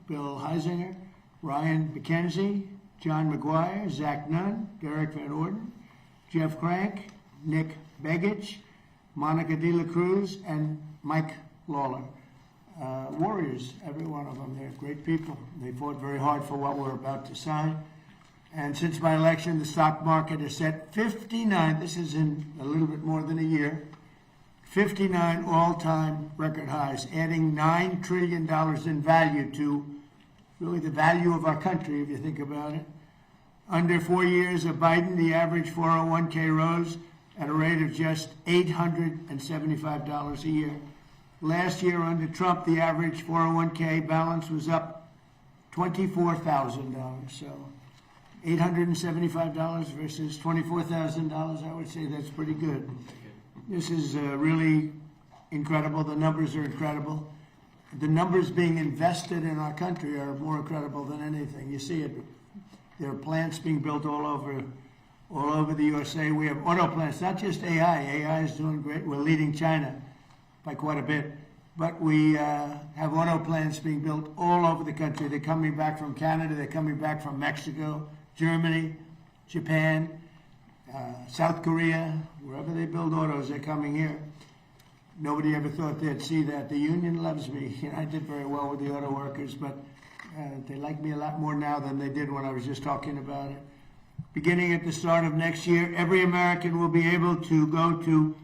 Bill Heisinger, Ryan McKenzie, John McGuire, Zach Nunn, Derek Van Orden, Jeff Crank, Nick Begich, Monica De La Cruz, and Mike Lawler. Warriors, every one of them. They're great people. They fought very hard for what we're about to sign. And since my election, the stock market has set 59, this is in a little bit more than a year, 59 all-time record highs, adding $9 trillion in value to really the value of our country, if you think about it. Under 4 years of Biden, the average 401k rose at a rate of just $875 a year. Last year, under Trump, the average 401k balance was up $24,000. So $875 versus $24,000, I would say that's pretty good. This is really incredible. The numbers are incredible. The numbers being invested in our country are more incredible than anything. You see it. There are plants being built all over the USA. We have auto plants, not just AI. AI is doing great. We're leading China by quite a bit. But we have auto plants being built all over the country. They're coming back from Canada. They're coming back from Mexico, Germany, Japan, South Korea. Wherever they build autos, they're coming here. Nobody ever thought they'd see that. The union loves me. I did very well with the auto workers, but they like me a lot more now than they did when I was just talking about it. Beginning at the start of next year, every American will be able to go to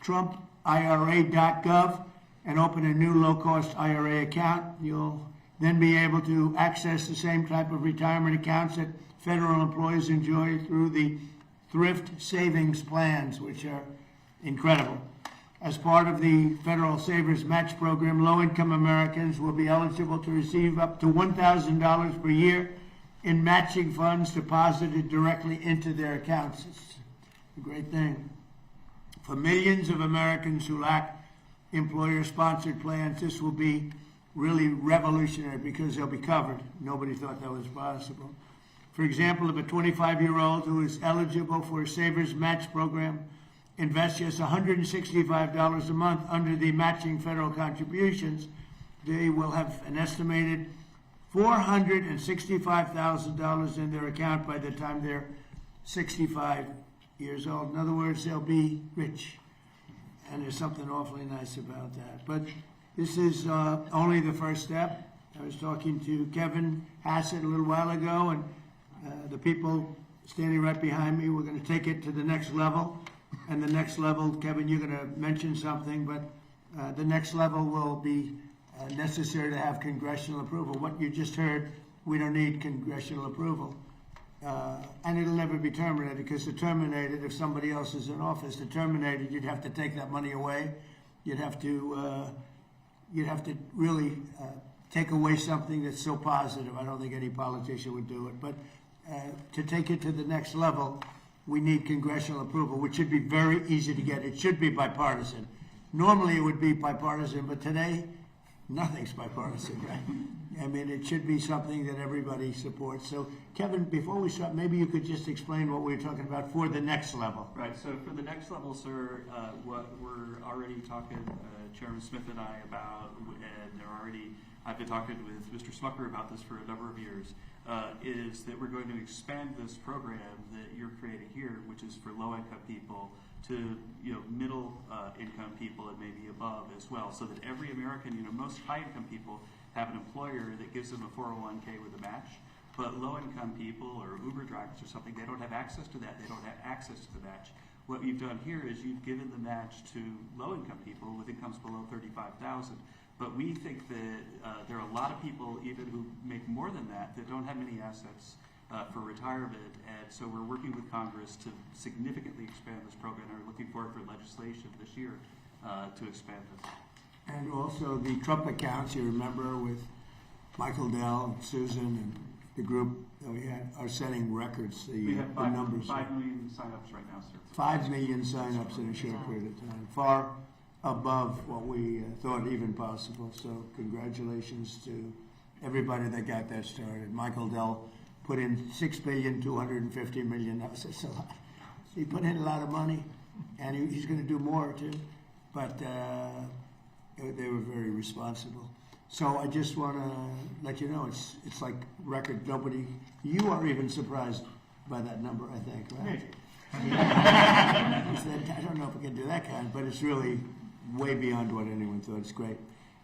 TrumpIRA.gov and open a new low-cost IRA account. You'll then be able to access the same type of retirement accounts that federal employees enjoy through the thrift savings plans, which are incredible. As part of the Federal Savers Match Program, low-income Americans will be eligible to receive up to $1,000 per year in matching funds deposited directly into their accounts. It's a great thing. For millions of Americans who lack employer-sponsored plans, this will be really revolutionary because they'll be covered. Nobody thought that was possible. For example, if a 25-year-old who is eligible for a Savers Match Program invests just $165 a month under the matching federal contributions, they will have an estimated $465,000 in their account by the time they're 65 years old. In other words, they'll be rich. And there's something awfully nice about that. But this is only the first step. I was talking to Kevin Hassett a little while ago, and the people standing right behind me, we're going to take it to the next level. And the next level, Kevin, you're going to mention something, but the next level will be necessary to have congressional approval. What you just heard, we don't need congressional approval. And it'll never be terminated, because to terminate it, if somebody else is in office, to terminate it, you'd have to take that money away. You'd have to really take away something that's so positive. I don't think any politician would do it. But to take it to the next level, we need congressional approval, which should be very easy to get. It should be bipartisan. Normally it would be bipartisan, but today, nothing's bipartisan, right? I mean, it should be something that everybody supports. So, Kevin, before we start, maybe you could just explain what we were talking about for the next level. Right. So for the next level, sir, what we're already talking, Chairman Smith and I, about, and I've been talking with Mr. Smucker about this for a number of years, is that we're going to expand this program that you're creating here, which is for low-income people, to middle income people and maybe above as well, so that every American, most high-income people have an employer that gives them a 401k with a match, but low-income people or Uber drivers or something, they don't have access to that. They don't have access to the match. What you've done here is you've given the match to low-income people with incomes below $35,000. But we think that there are a lot of people, even who make more than that don't have any assets for retirement. And so we're working with Congress to significantly expand this program, and are looking forward for legislation this year to expand this. And also the Trump accounts, you remember, with Michael Dell, and Susan, and the group that we had, are setting records. We have the numbers. 5 million signups right now, sir. 5 million signups in a short period of time. Far above what we thought even possible. So congratulations to everybody that got that started. Michael Dell put in $6,250,000,000. That's a lot. He put in a lot of money, and he's going to do more too. But they were very responsible. So I just want to let you know, it's like record. Nobody, you are even surprised by that number, I think, right? He said, I don't know if we can do that kind, but it's really way beyond what anyone thought. It's great.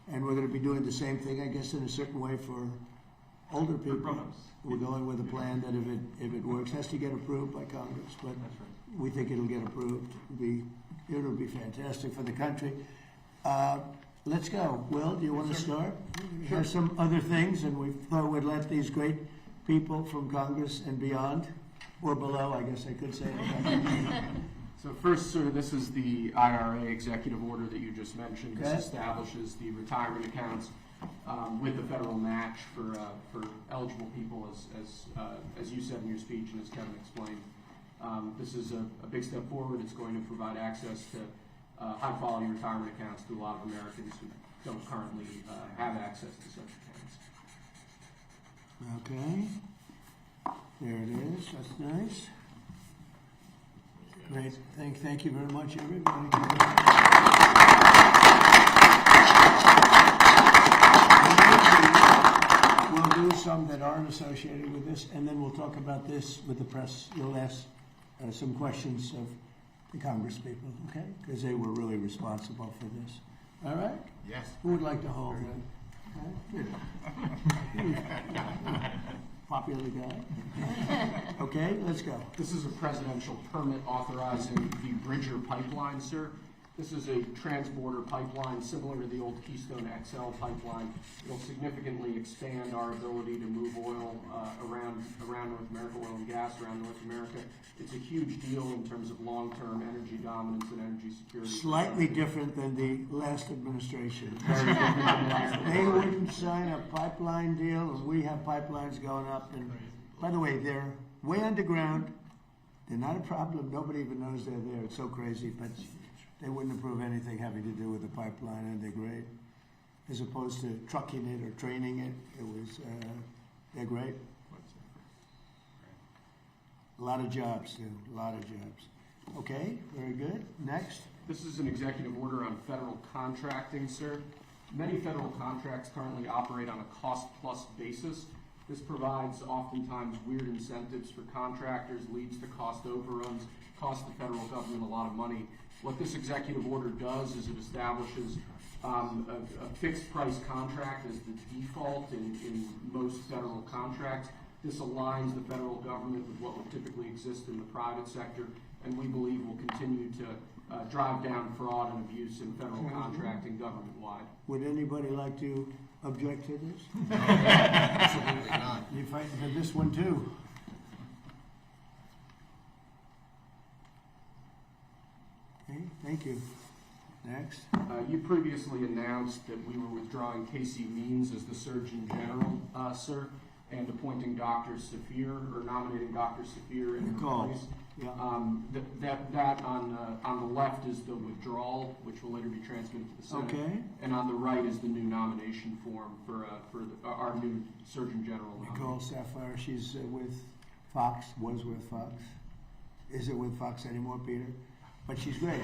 And we're going to be doing the same thing, I guess, in a certain way for older people. We're going with a plan that if it works, has to get approved by Congress, but we think it'll get approved. It'll be fantastic for the country. Let's go. Will, do you want to start? We have some other things, and we thought we'd let these great people from Congress and beyond, or below, I guess I could say. So first, sir, this is the IRA executive order that you just mentioned. Okay. This establishes the retirement accounts with the federal match for eligible people, as you said in your speech and as Kevin explained. This is a big step forward. It's going to provide access to high-quality retirement accounts to a lot of Americans who don't currently have access to such accounts. Okay. There it is. That's nice. Great. Thank you very much, everybody. We'll do some that aren't associated with this, and then we'll talk about this with the press. You'll ask some questions of the Congress people, okay? Because they were really responsible for this. All right? Yes. Who would like to hold that? Good. Popular guy. Okay, let's go. This is a presidential permit authorizing the Bridger pipeline, sir. This is a transborder pipeline similar to the old Keystone XL pipeline. It'll significantly expand our ability to move oil around North America, oil and gas around North America. It's a huge deal in terms of long-term energy dominance and energy security. Slightly different than the last administration. Very different than the last They wouldn't sign a pipeline deal, and we have pipelines going up. And by the way, they're way underground. They're not a problem. Nobody even knows they're there. It's so crazy, but they wouldn't approve anything having to do with the pipeline, and they're great. As opposed to trucking it or training it, they're great. A lot of jobs, too. A lot of jobs. Okay, very good. Next. This is an executive order on federal contracting, sir. Many federal contracts currently operate on a cost-plus basis. This provides oftentimes weird incentives for contractors, leads to cost overruns, costs the federal government a lot of money. What this executive order does is it establishes a fixed price contract as the default in most federal contracts. This aligns the federal government with what would typically exist in the private sector, and we believe will continue to drive down fraud and abuse in federal contracting government-wide. Would anybody like to object to this? Absolutely not. You fighting for this one, too? Okay, thank you. Next. You previously announced that we were withdrawing Casey Means as the Surgeon General, sir, and appointing Dr. Saphir, or nominating Dr. Saphir in her place. Yeah. That on the left is the withdrawal, which will later be transmitted to the Senate. Okay. And on the right is the new nomination form for our new Surgeon General. Nicole Sapphire, she's with Fox, was with Fox. Is it with Fox anymore, Peter? But she's great.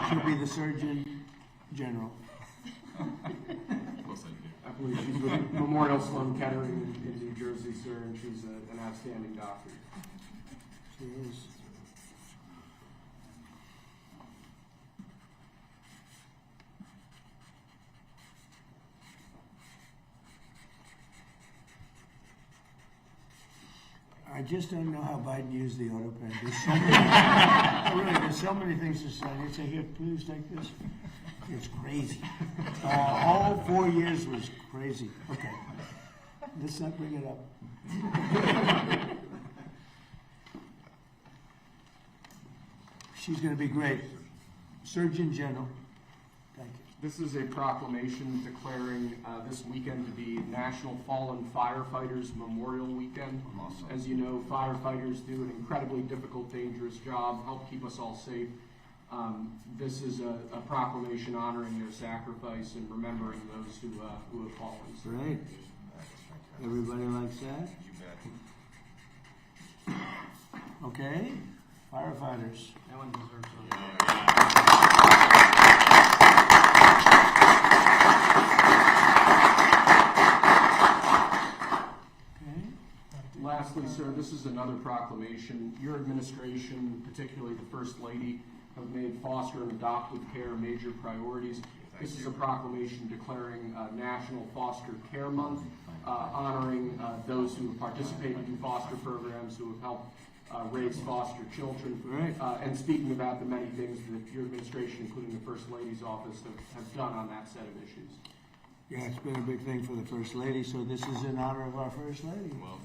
She'll be the Surgeon General. I believe she's with Memorial Sloan Kettering in New Jersey, sir, and she's an outstanding doctor. She is. I just don't know how Biden used the auto pen. There's so many, really, there's so many things to say. He'd say, here, please take this. It's crazy. All 4 years was crazy. Okay. Let's not bring it up. She's going to be great. Surgeon General. Thank you. This is a proclamation declaring this weekend to be National Fallen Firefighters Memorial Weekend. Awesome. As you know, firefighters do an incredibly difficult, dangerous job, help keep us all safe. This is a proclamation honoring their sacrifice and remembering those who have fallen. Great. Everybody likes that? You bet. Okay. Firefighters. That one deserves Yeah. lastly, sir, this is another proclamation. Your administration, particularly the First Lady, have made foster and adoptive care major priorities. This is a proclamation declaring National Foster Care Month, honoring those who have participated in foster programs, who have helped raise foster children, Right. and speaking about the many things that your administration, including the First Lady's office, have done on that set of issues. Yeah, it's been a big thing for the First Lady, so this is in honor of our First Lady. Well,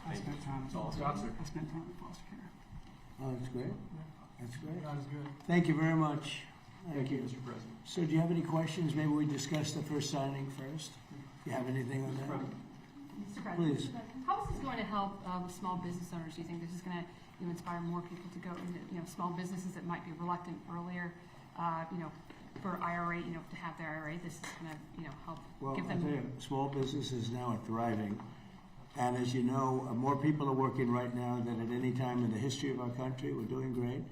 I spent time in foster Scott, sir. care. I spent time in foster care. Oh, that's great. That's great. That is good. Thank you very much. Thank you, Mr. President. So do you have any questions? Maybe we discuss the first signing first? Do you have anything on that? Mr. President, Please. how is this going to help small business owners? Do you think this is going to inspire more people to go into small businesses that might be reluctant earlier, for IRA, to have their IRA? This is going to help Well, give I tell them. you, small businesses now are thriving. And as you know, more people are working right now than at any time in the history of our country. We're doing great.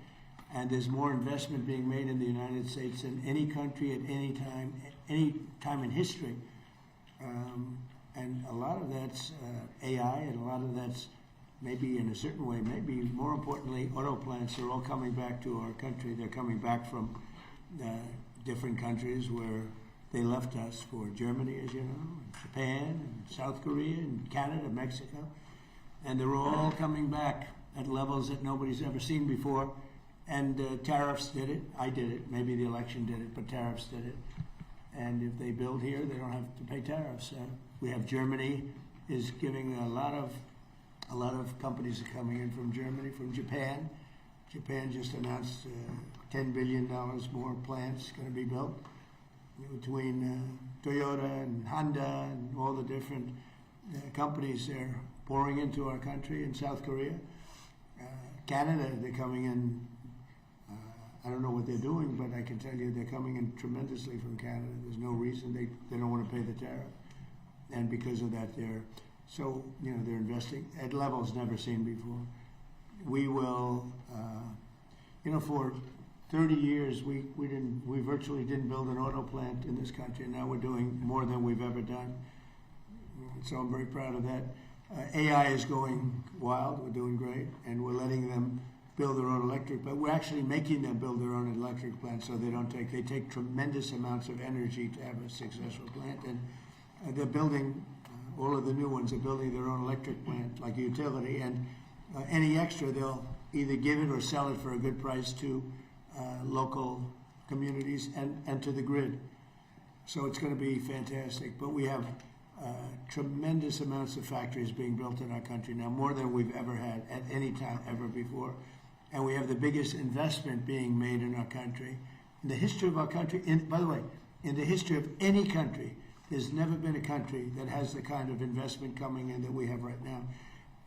And there's more investment being made in the United States than any country at any time in history. And a lot of that's AI, and a lot of that's maybe in a certain way, maybe more importantly, auto plants are all coming back to our country. They're coming back from different countries where they left us, for Germany, as you know, and Japan, and South Korea, and Canada, Mexico. And they're all coming back at levels that nobody's ever seen before. And tariffs did it. I did it. Maybe the election did it, but tariffs did it. And if they build here, they don't have to pay tariffs. We have Germany is giving a lot of companies are coming in from Germany, from Japan. Japan just announced $10 billion more plants going to be built between Toyota and Honda and all the different companies. They're pouring into our country. In South Korea, Canada, they're coming in. I don't know what they're doing, but I can tell you they're coming in tremendously from Canada. There's no reason they don't want to pay the tariff, and because of that, they're investing at levels never seen before. We will, for 30 years we virtually didn't build an auto plant in this country. Now we're doing more than we've ever done. So I'm very proud of that. AI is going wild. We're doing great, and we're letting them build their own electric, but we're actually making them build their own electric plant, so they take tremendous amounts of energy to have a successful plant. And they're building, all of the new ones are building their own electric plant, like a utility, and any extra they'll either give it or sell it for a good price to local communities and to the grid. So it's going to be fantastic. But we have tremendous amounts of factories being built in our country now, more than we've ever had at any time ever before. And we have the biggest investment being made in our country. In the history of our country, by the way, in the history of any country, there's never been a country that has the kind of investment coming in that we have right now.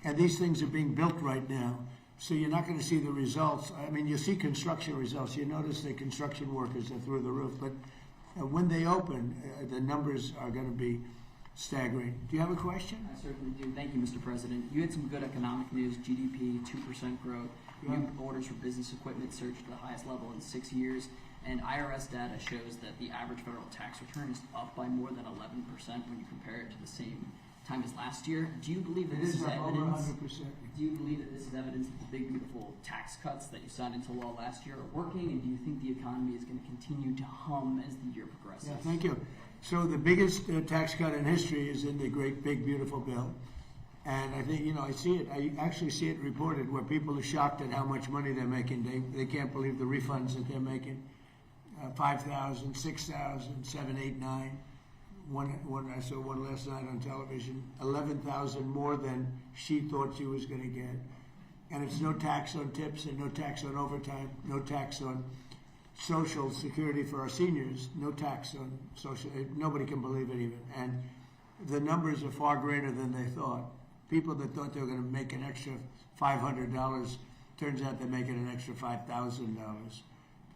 And these things are being built right now. So you're not going to see the results. I mean, you see construction results. You notice the construction workers are through the roof. But when they open, the numbers are going to be staggering. Do you have a question? I certainly do. Thank you, Mr. President. You had some good economic news, GDP, 2% growth. Yeah. New orders for business equipment surged to the highest level in 6 years. And IRS data shows that the average federal tax return is up by more than 11% when you compare it to the same time as last year. Do you believe that It this is is up over evidence? 100%. Do you believe that this is evidence that the big, beautiful tax cuts that you signed into law last year are working? And do you think the economy is going to continue to hum as the year progresses? Yeah, thank you. So the biggest tax cut in history is in the great, big, beautiful bill. And I think, I see it. I actually see it reported where people are shocked at how much money they're making. They can't believe the refunds that they're making. 5,000, 6,000, 7, 8, 9. One I saw one last night on television. 11,000 more than she thought she was going to get. And it's no tax on tips and no tax on overtime, no tax on Social Security for our seniors, no tax on social. Nobody can believe it even. And the numbers are far greater than they thought. People that thought they were going to make an extra $500, turns out they're making an extra $5,000.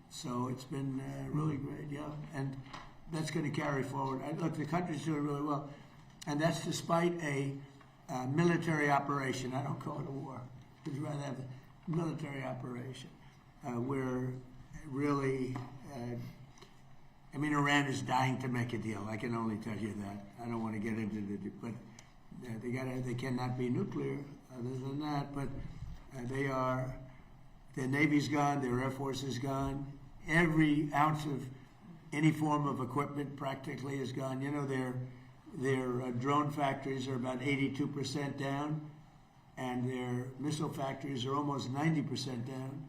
So it's been really great, yeah. And that's going to carry forward. Look, the country's doing really well. And that's despite a military operation. I don't call it a war. I'd rather have a military operation. We're really Iran is dying to make a deal. I can only tell you that. I don't want to get into but they cannot be nuclear other than that. But their Navy's gone, their Air Force is gone. Every ounce of any form of equipment practically is gone. You know, their drone factories are about 82% down, and their missile factories are almost 90% down.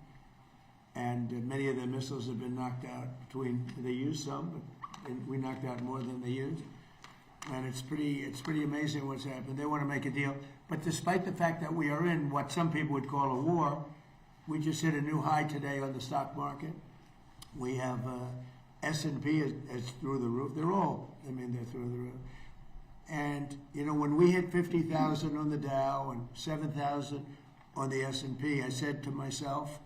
And many of their missiles have been knocked out. They used some, but we knocked out more than they used. And it's pretty amazing what's happened. They want to make a deal, but despite the fact that we are in what some people would call a war, we just hit a new high today on the stock market. We have S&P is through the roof. They're through the roof. And you know, when we hit 50,000 on the Dow and 7,000 on the S&P, I said to myself,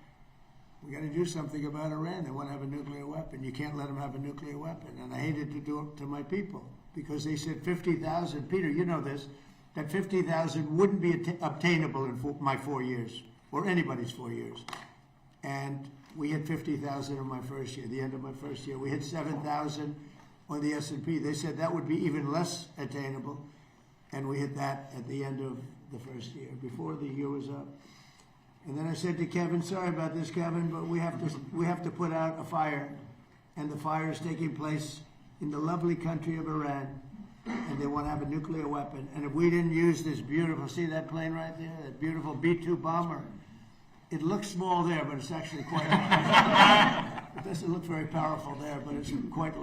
we got to do something about Iran. They want to have a nuclear weapon. You can't let them have a nuclear weapon. And I hated to do it to my people because they said 50,000. Peter, you know this, that 50,000 wouldn't be obtainable in my 4 years or anybody's 4 years. And we hit 50,000 in my first year, the end of my first year. We hit 7,000 on the S&P. They said that would be even less attainable. And we hit that at the end of the first year, before the year was up. And then I said to Kevin, sorry about this, Kevin, but we have to put out a fire. And the fire is taking place in the lovely country of Iran. And they want to have a nuclear weapon. And if we didn't use this beautiful, see that plane right there? That beautiful B-2 bomber. It looks small there, but it's actually quite it doesn't look very powerful there, but it's quite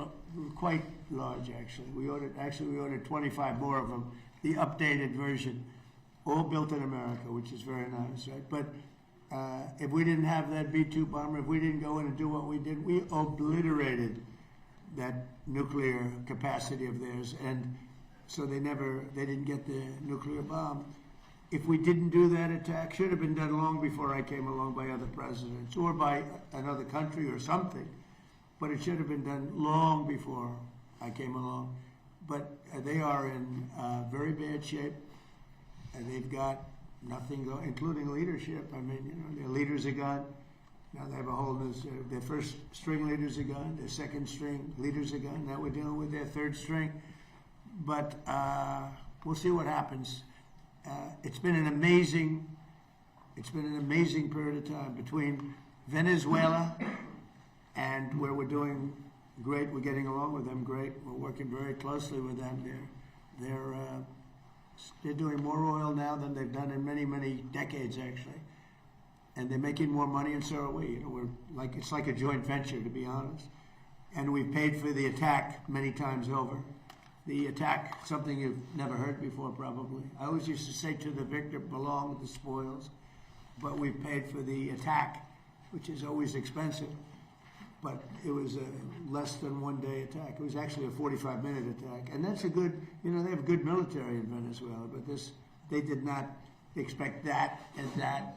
large, actually. We ordered 25 more of them, the updated version, all built in America, which is very nice, right? But if we didn't have that B-2 bomber, if we didn't go in and do what we did, we obliterated that nuclear capacity of theirs, and so they didn't get the nuclear bomb. If we didn't do that attack, should have been done long before I came along by other presidents or by another country or something, but it should have been done long before I came along. But they are in very bad shape, and they've got nothing going, including leadership. I mean, you know, their leaders are gone. Now they have a whole new, their first string leaders are gone, their second string leaders are gone. Now we're dealing with their third string. But we'll see what happens. It's been an amazing period of time between Venezuela and where we're doing great. We're getting along with them great. We're working very closely with them. They're doing more oil now than they've done in many, many decades, actually. And they're making more money, and so are we. You know, it's like a joint venture, to be honest. And we've paid for the attack many times over. The attack, something you've never heard before, probably. I always used to say to the victor, belong with the spoils. But we've paid for the attack, which is always expensive. But it was a less than 1 day attack. It was actually a 45-minute attack. And that's a good, you know, they have a good military in Venezuela, but they did not expect that and that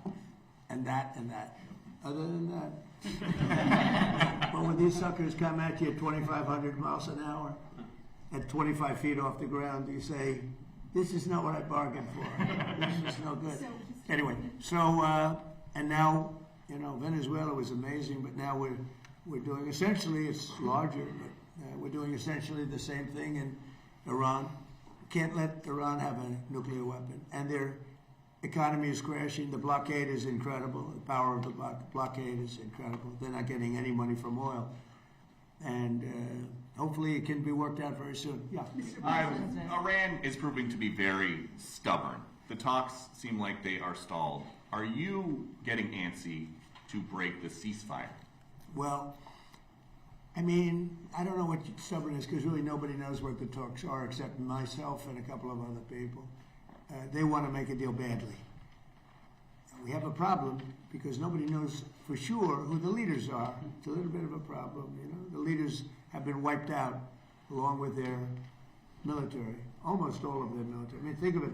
and that and that. Other than that. But when these suckers come at you at 2,500 miles an hour, at 25 feet off the ground, you say, this is not what I bargained for. This is no good. Anyway, so, and now, you know, Venezuela was amazing, but now we're doing, essentially, it's larger, but we're doing essentially the same thing in Iran. Can't let Iran have a nuclear weapon. And their economy is crashing. The blockade is incredible. The power of the blockade is incredible. They're not getting any money from oil. And hopefully it can be worked out very soon. Yeah. Iran is proving to be very stubborn. The talks seem like they are stalled. Are you getting antsy to break the ceasefire? Well, I mean, I don't know what stubborn is because really nobody knows what the talks are except myself and a couple of other people. They want to make a deal badly. We have a problem because nobody knows for sure who the leaders are. It's a little bit of a problem, you know. The leaders have been wiped out along with their military, almost all of their military. I mean, think of it.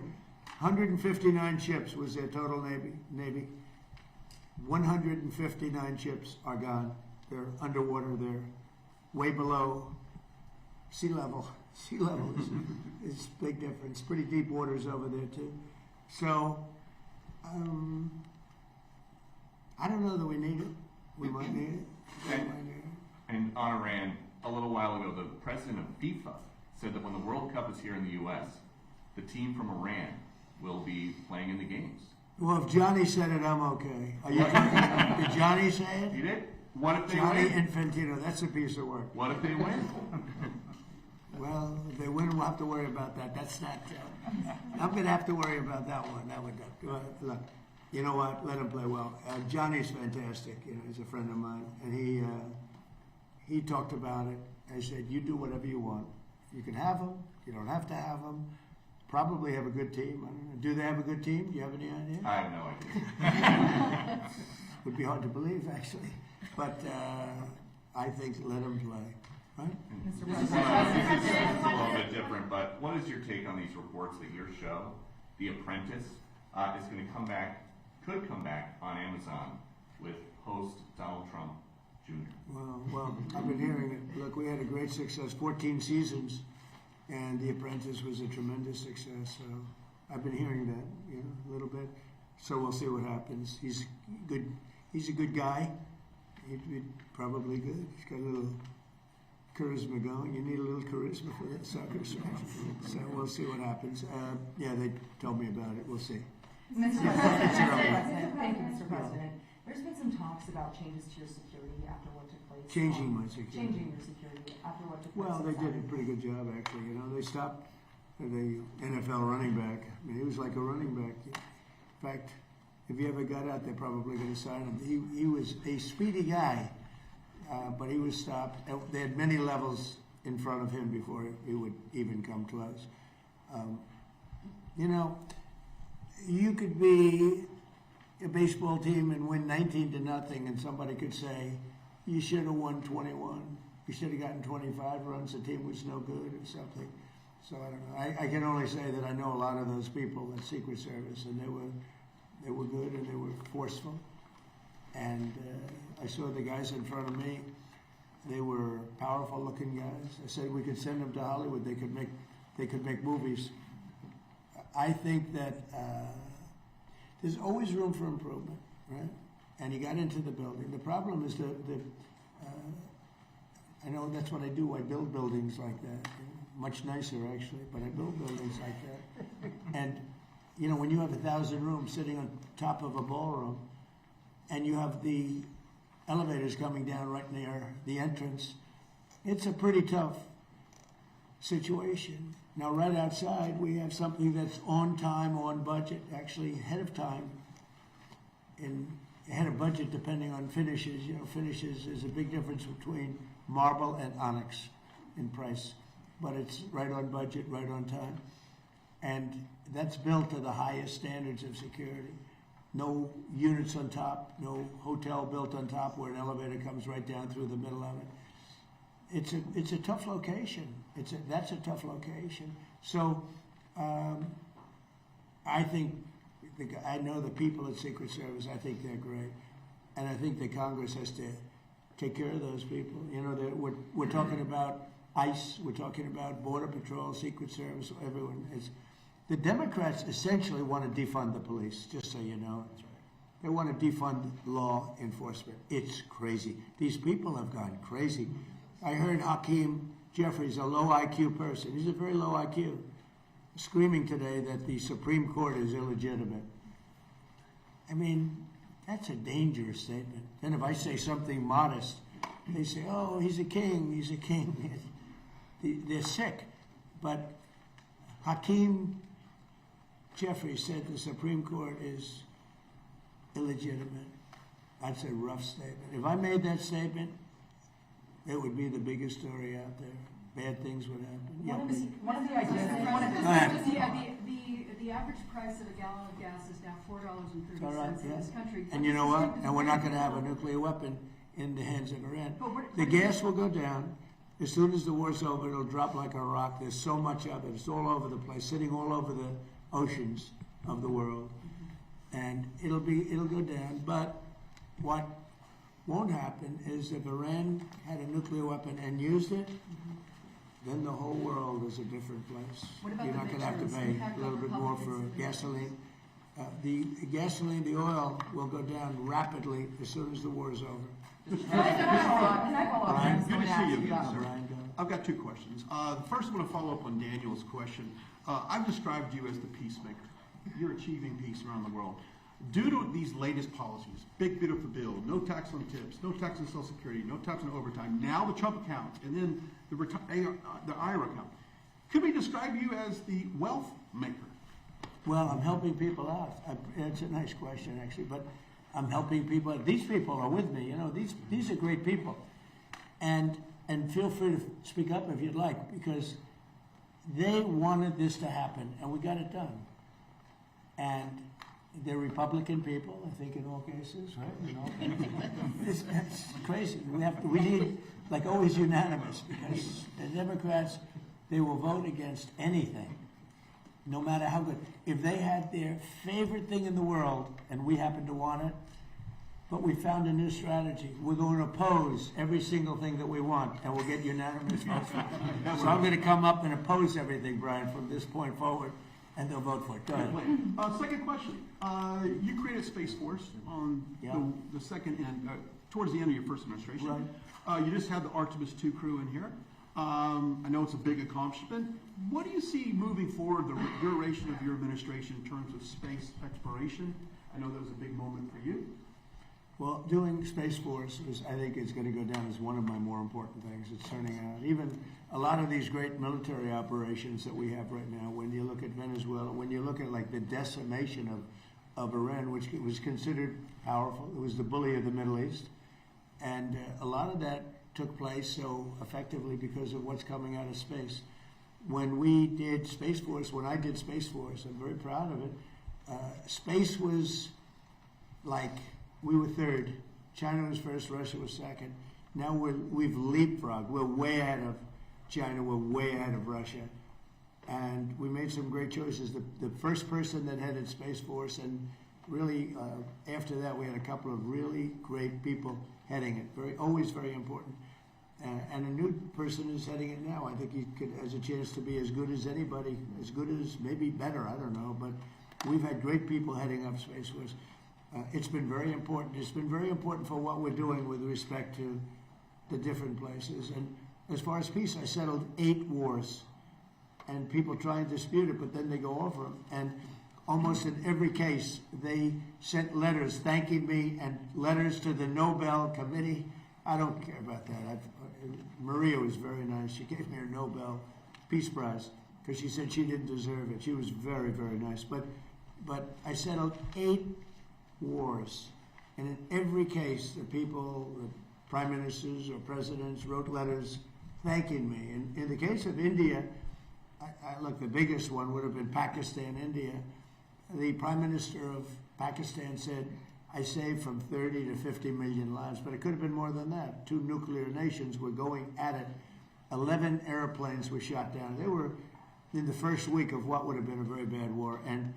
159 ships was their total Navy. 159 ships are gone. They're underwater. They're way below sea level. Sea level is a big difference. Pretty deep waters over there, too. So, I don't know that we need it. We might need it. And on Iran, a little while ago, the president of FIFA said that when the World Cup is here in the U.S., the team from Iran will be playing in the games. Well, if Johnny said it, I'm okay. Are you kidding? Did Johnny say it? He did? What if they Johnny win? Infantino, that's a piece of work. What if they win? Well, if they win, we'll have to worry about that. That's not, I'm going to have to worry about that one. Look, you know what? Let him play well. Johnny's fantastic. You know, he's a friend of mine. And he talked about it. I said, you do whatever you want. You can have them. You don't have to have them. Probably have a good team. I don't know. Do they have a good team? Do you have any idea? I have no idea. Would be hard to believe, actually. But I think let them play. Right? This is a little bit different, but what is your take on these reports that your show, The Apprentice, is going to could come back on Amazon with host Donald Trump Jr.? Well, I've been hearing it. Look, we had a great success, 14 seasons, and The Apprentice was a tremendous success. So I've been hearing that, a little bit. So we'll see what happens. He's good. He's a good guy. He'd be probably good. He's got a little charisma going. You need a little charisma for that soccer show. So we'll see what happens. Yeah, they told me about it. We'll see. Mr. President, thank you, Mr. President. There's been some talks about changes to your security after what took place. Changing my security. Changing your security after what took place. Well, they did a pretty good job, actually. They stopped the NFL running back. I mean, he was like a running back. In fact, if he ever got out, they're probably going to sign him. He was a speedy guy, but he was stopped. They had many levels in front of him before he would even come to us. You could be a baseball team and win 19-0, and somebody could say, you should have won 21. You should have gotten 25 runs. The team was no good or something. So I don't know. I can only say that I know a lot of those people at Secret Service, and they were good and they were forceful. And I saw the guys in front of me. They were powerful-looking guys. I said we could send them to Hollywood. They could make movies. I think that there's always room for improvement, right? And he got into the building. The problem is I know that's what I do. I build buildings like that. Much nicer, actually, but I build buildings like that. And, when you have 1,000 rooms sitting on top of a ballroom, and you have the elevators coming down right near the entrance, it's a pretty tough situation. Now, right outside, we have something that's on time, on budget, actually ahead of time, ahead of budget depending on finishes. Finishes is a big difference between marble and onyx in price, but it's right on budget, right on time. And that's built to the highest standards of security. No units on top, no hotel built on top where an elevator comes right down through the middle of it. It's a tough location. That's a tough location. So I think I know the people at Secret Service. I think they're great, and I think the Congress has to take care of those people. We're talking about ICE. We're talking about Border Patrol, Secret Service. Everyone is. The Democrats essentially want to defund the police. Just so you know, they want to defund law enforcement. It's crazy. These people have gone crazy. I heard Hakeem Jeffries, a low IQ person. He's a very low IQ, screaming today that the Supreme Court is illegitimate. I mean, that's a dangerous statement. Then if I say something modest, they say, oh, he's a king, he's a king. They're sick. But Hakeem Jeffries said the Supreme Court is illegitimate. That's a rough statement. If I made that statement, it would be the biggest story out there. Bad things would happen. One of the ideas. The average price of a gallon of gas is now $4.30 in this country. And you know what? And we're not going to have a nuclear weapon in the hands of Iran. The gas will go down. As soon as the war's over, it'll drop like a rock. There's so much of it. It's all over the place, sitting all over the oceans of the world. And it'll go down. But what won't happen is if Iran had a nuclear weapon and used it, then the whole world is a different place. What about You're not going to have to pay a little bit more for gasoline. The gasoline, the oil will go down rapidly as soon as the war is over. Can I follow up? I was Good going to to see ask you you again, about- sir. Brian, go. I've got two questions. The first, I want to follow up on Daniel's question. I've described you as the peacemaker. You're achieving peace around the world. Due to these latest policies, big beautiful bill, no tax on tips, no tax on Social Security, no tax on overtime, now the Trump account, and then the IRA account. Could we describe you as the wealth maker? Well, I'm helping people out. It's a nice question, actually, but I'm helping people. These people are with me. You know, these are great people, and feel free to speak up if you'd like, because they wanted this to happen, and we got it done. And they're Republican people, I think, in all cases, right? You know, it's crazy. We need, like, always unanimous, because the Democrats, they will vote against anything, no matter how good. If they had their favorite thing in the world, and we happen to want it, but we found a new strategy. We're going to oppose every single thing that we want, and we'll get unanimous votes. So I'm going to come up and oppose everything, Brian, from this point forward, and they'll vote for it. Go ahead. Second question. You created Space Force on Yeah. the second end, towards the end of your first administration. Right. You just had the Artemis II crew in here. I know it's a big accomplishment. What do you see moving forward, the duration of your administration in terms of space exploration? I know that was a big moment for you. Well, doing Space Force I think is going to go down as one of my more important things. It's turning out. Even a lot of these great military operations that we have right now, when you look at Venezuela, when you look at like the decimation of Iran, which was considered powerful, it was the bully of the Middle East. And a lot of that took place so effectively because of what's coming out of space. When we did Space Force, when I did Space Force, I'm very proud of it. Space was like, we were third. China was first, Russia was second. Now we've leapfrogged. We're way ahead of China, we're way ahead of Russia. And we made some great choices. The first person that headed Space Force, and really after that we had a couple of really great people heading it. Always very important. And a new person is heading it now. I think he has a chance to be as good as anybody, as good as, maybe better, I don't know. But we've had great people heading up Space Force. It's been very important. It's been very important for what we're doing with respect to the different places. And as far as peace, I settled 8 wars. And people try and dispute it, but then they go over them. And almost in every case, they sent letters thanking me and letters to the Nobel Committee. I don't care about that. Maria was very nice. She gave me her Nobel Peace Prize because she said she didn't deserve it. She was very, very nice. But I settled 8 wars. And in every case, the people, the prime ministers or presidents wrote letters thanking me. And in the case of India, look, the biggest one would have been Pakistan, India. The prime minister of Pakistan said, I saved from 30 to 50 million lives, but it could have been more than that. 2 nuclear nations were going at it. 11 airplanes were shot down. They were in the first week of what would have been a very bad war, and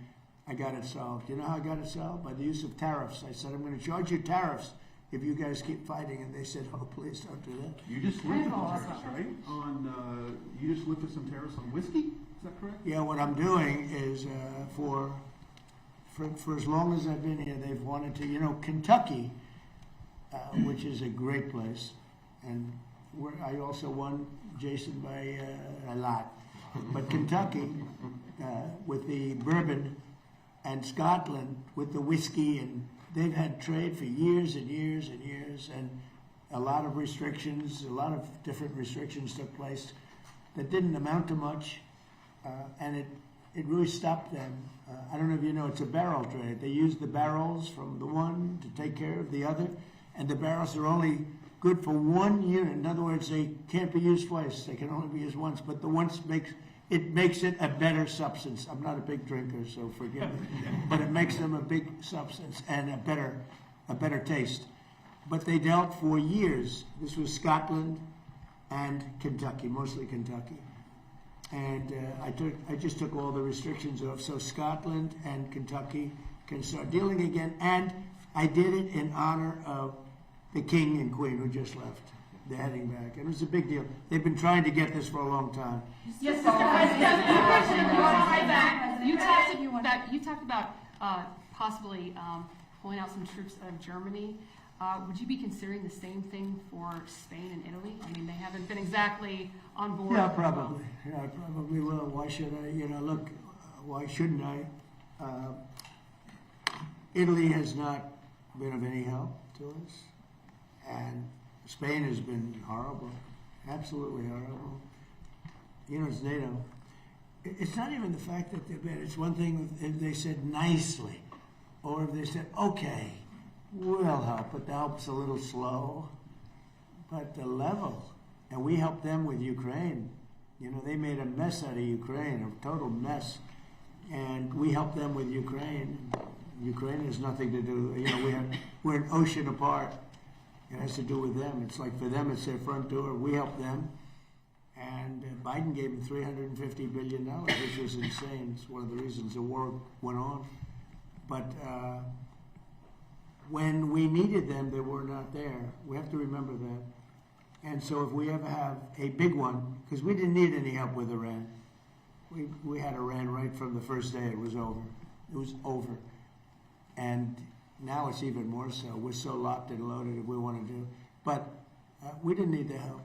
I got it solved. You know how I got it solved? By the use of tariffs. I said, I'm going to charge you tariffs if you guys keep fighting, and they said, oh, please don't do that. You just lifted the tariffs, right? You just lifted some tariffs on whiskey? Is that correct? Yeah, what I'm doing is for as long as I've been here, they've wanted to, you know, Kentucky, which is a great place, and I also won, Jason, by a lot. But Kentucky, with the bourbon, and Scotland with the whiskey, and they've had trade for years and years and years, and a lot of restrictions, a lot of different restrictions took place that didn't amount to much, and it really stopped them. I don't know if you know, it's a barrel trade. They use the barrels from the one to take care of the other, and the barrels are only good for 1 unit. In other words, they can't be used twice. They can only be used once, but the once makes it a better substance. I'm not a big drinker, so forgive me, but it makes them a big substance and a better taste. But they dealt for years. This was Scotland and Kentucky, mostly Kentucky. And I just took all the restrictions off, so Scotland and Kentucky can start dealing again. And I did it in honor of the King and Queen who just left. They're heading back. And it was a big deal. They've been trying to get this for a long time. Yes, Mr. President, you talked about possibly pulling out some troops out of Germany. Would you be considering the same thing for Spain and Italy? I mean, they haven't been exactly on board. Yeah, probably. Yeah, I probably will. Why should I? Look, why shouldn't I? Italy has not been of any help to us, and Spain has been horrible, absolutely horrible. It's NATO. It's not even the fact that they're bad. It's one thing if they said nicely, or if they said, okay, we'll help, but the help's a little slow. But the level, and we helped them with Ukraine. They made a mess out of Ukraine, a total mess. And we helped them with Ukraine. Ukraine has nothing to do, we're an ocean apart. It has to do with them. It's like for them, it's their front door. We helped them. And Biden gave them $350 billion, which was insane. It's one of the reasons the war went on. But when we needed them, they were not there. We have to remember that. And so if we ever have a big one, because we didn't need any help with Iran. We had Iran right from the first day. It was over. It was over. And now it's even more so. We're so locked and loaded if we want to do. But we didn't need the help.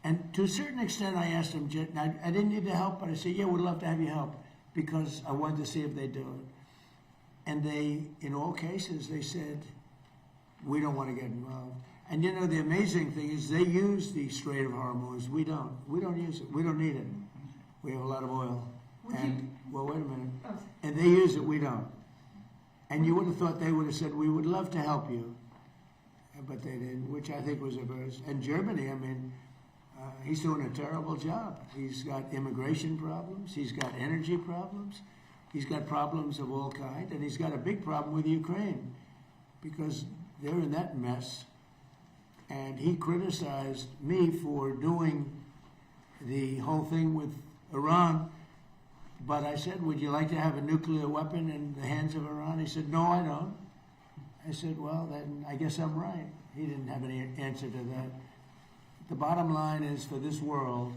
And to a certain extent, I asked them, I didn't need the help, but I said, yeah, we'd love to have you help, because I wanted to see if they do it. And they, in all cases, they said, we don't want to get involved. And the amazing thing is they use the Strait of Hormuz. We don't. We don't use it. We don't need it. We have a lot of oil. Well, wait a minute. And they use it, we don't. And you would have thought they would have said, we would love to help you. But they didn't, which I think was a burst. And Germany, he's doing a terrible job. He's got immigration problems. He's got energy problems. He's got problems of all kinds. And he's got a big problem with Ukraine, because they're in that mess. And he criticized me for doing the whole thing with Iran. But I said, would you like to have a nuclear weapon in the hands of Iran? He said, no, I don't. I said, well, then I guess I'm right. He didn't have any answer to that. The bottom line is, for this world,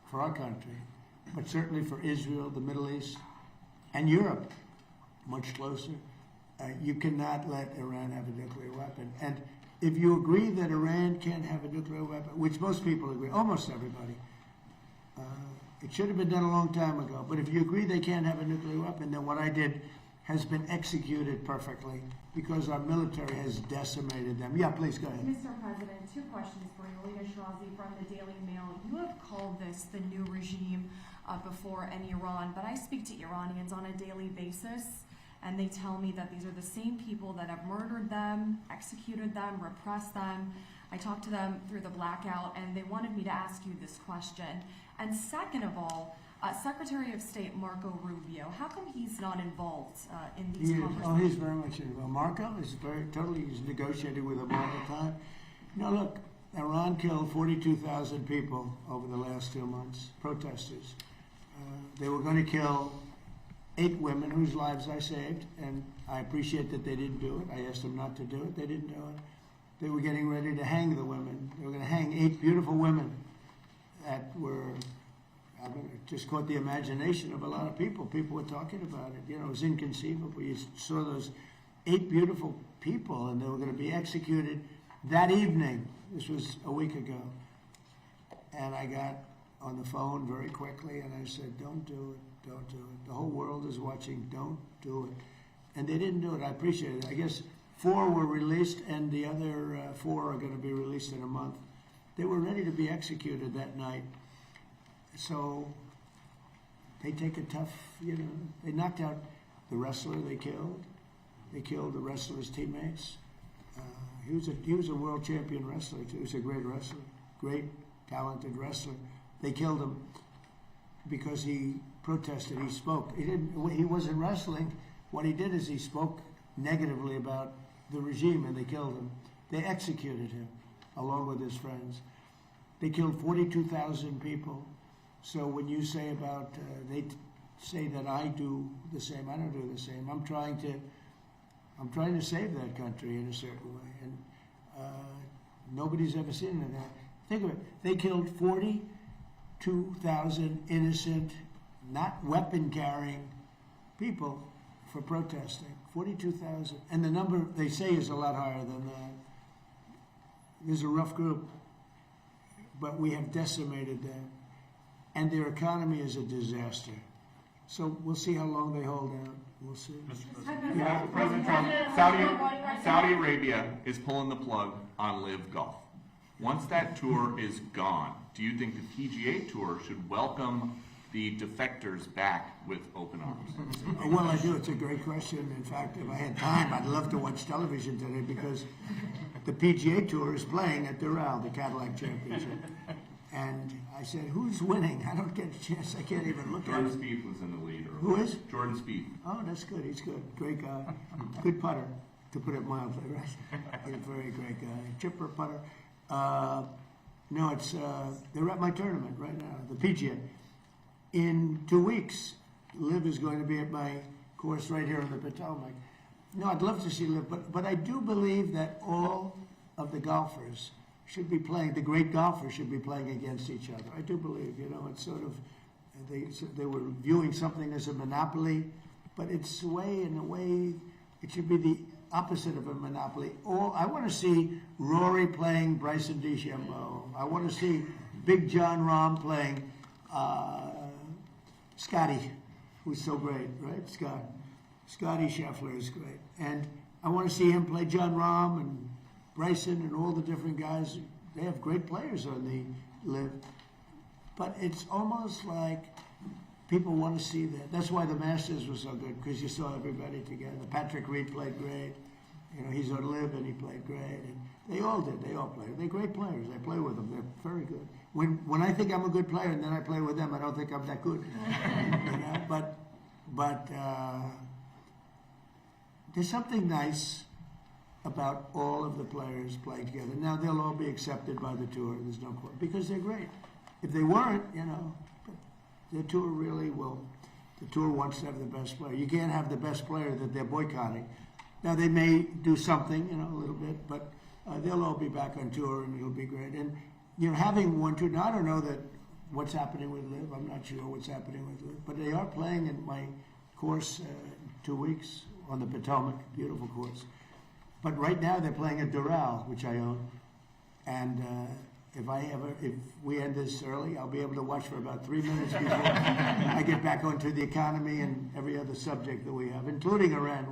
for our country, but certainly for Israel, the Middle East, and Europe, much closer, you cannot let Iran have a nuclear weapon. And if you agree that Iran can't have a nuclear weapon, which most people agree, almost everybody, it should have been done a long time ago. But if you agree they can't have a nuclear weapon, then what I did has been executed perfectly, because our military has decimated them. Yeah, please, go ahead. Mr. President, two questions for you. Lena Shirazi from the Daily Mail. You have called this the new regime before any Iran, but I speak to Iranians on a daily basis, and they tell me that these are the same people that have murdered them, executed them, repressed them. I talked to them through the blackout, and they wanted me to ask you this question. And second of all, Secretary of State Marco Rubio, how come he's not involved in these conversations? Oh, he's very much involved. Marco is he's negotiating with them all the time. Look, Iran killed 42,000 people over the last 2 months, protesters. They were going to kill 8 women whose lives I saved, and I appreciate that they didn't do it. I asked them not to do it. They didn't do it. They were getting ready to hang the women. They were going to hang 8 beautiful women that were, it just caught the imagination of a lot of people. People were talking about it. It was inconceivable. You saw those 8 beautiful people, and they were going to be executed that evening. This was a week ago. And I got on the phone very quickly, and I said, don't do it, don't do it. The whole world is watching, don't do it. And they didn't do it. I appreciate it. I guess 4 were released, and the other 4 are going to be released in a month. They were ready to be executed that night. So they take a tough, they knocked out the wrestler they killed. They killed the wrestler's teammates. He was a world champion wrestler, too. He was a great wrestler, great, talented wrestler. They killed him because he protested. He spoke. He wasn't wrestling. What he did is he spoke negatively about the regime, and they killed him. They executed him, along with his friends. They killed 42,000 people. So when you say about, they say that I do the same, I don't do the same. I'm trying to save that country in a certain way, and nobody's ever seen that. Think of it. They killed 42,000 innocent, not weapon-carrying people for protesting. 42,000. And the number they say is a lot higher than that. there's a rough group, but we have decimated them, and their economy is a disaster. So we'll see how long they hold out. We'll see. Yeah, President Trump, Saudi Arabia is pulling the plug on Live Golf. Once that tour is gone, do you think the PGA Tour should welcome the defectors back with open arms? Well, I do. It's a great question. In fact, if I had time, I'd love to watch television today because the PGA Tour is playing at Doral, the Cadillac Championship. And I said, who's winning? I don't get a chance. I can't even look at Jordan it. Spieth was in the lead. Who is? Jordan Spieth. Oh, that's good. He's good. Great guy. Good putter, to put it mildly, right? He's a very great guy. Chipper putter. No, it's they're at my tournament right now, the PGA. In 2 weeks, Liv is going to be at my course right here in the Potomac. No, I'd love to see Liv, but I do believe that all of the golfers should be playing, the great golfers should be playing against each other. I do believe, it's sort of, they were viewing something as a monopoly, but it's in a way, it should be the opposite of a monopoly. I want to see Rory playing Bryson DeChambeau. I want to see Big John Rahm playing Scotty, who's so great, right? Scotty Scheffler is great. And I want to see him play John Rahm and Bryson and all the different guys. They have great players on the Live. But it's almost like people want to see that. That's why the Masters was so good, because you saw everybody together. Patrick Reed played great. He's on Live and he played great. And they all did. They all played. They're great players. I play with them. They're very good. When I think I'm a good player and then I play with them, I don't think I'm that good. But there's something nice about all of the players playing together. Now they'll all be accepted by the tour. There's no question, because they're great. If they weren't, the tour really will. The tour wants to have the best player. You can't have the best player that they're boycotting. Now they may do something, a little bit, but they'll all be back on tour and it'll be great. And having one tour. Now I don't know what's happening with Liv. I'm not sure what's happening with Liv, but they are playing in my course 2 weeks on the Potomac, beautiful course. But right now they're playing at Doral, which I own, and if we end this early, I'll be able to watch for about 3 minutes before I get back onto the economy and every other subject that we have, including Iran.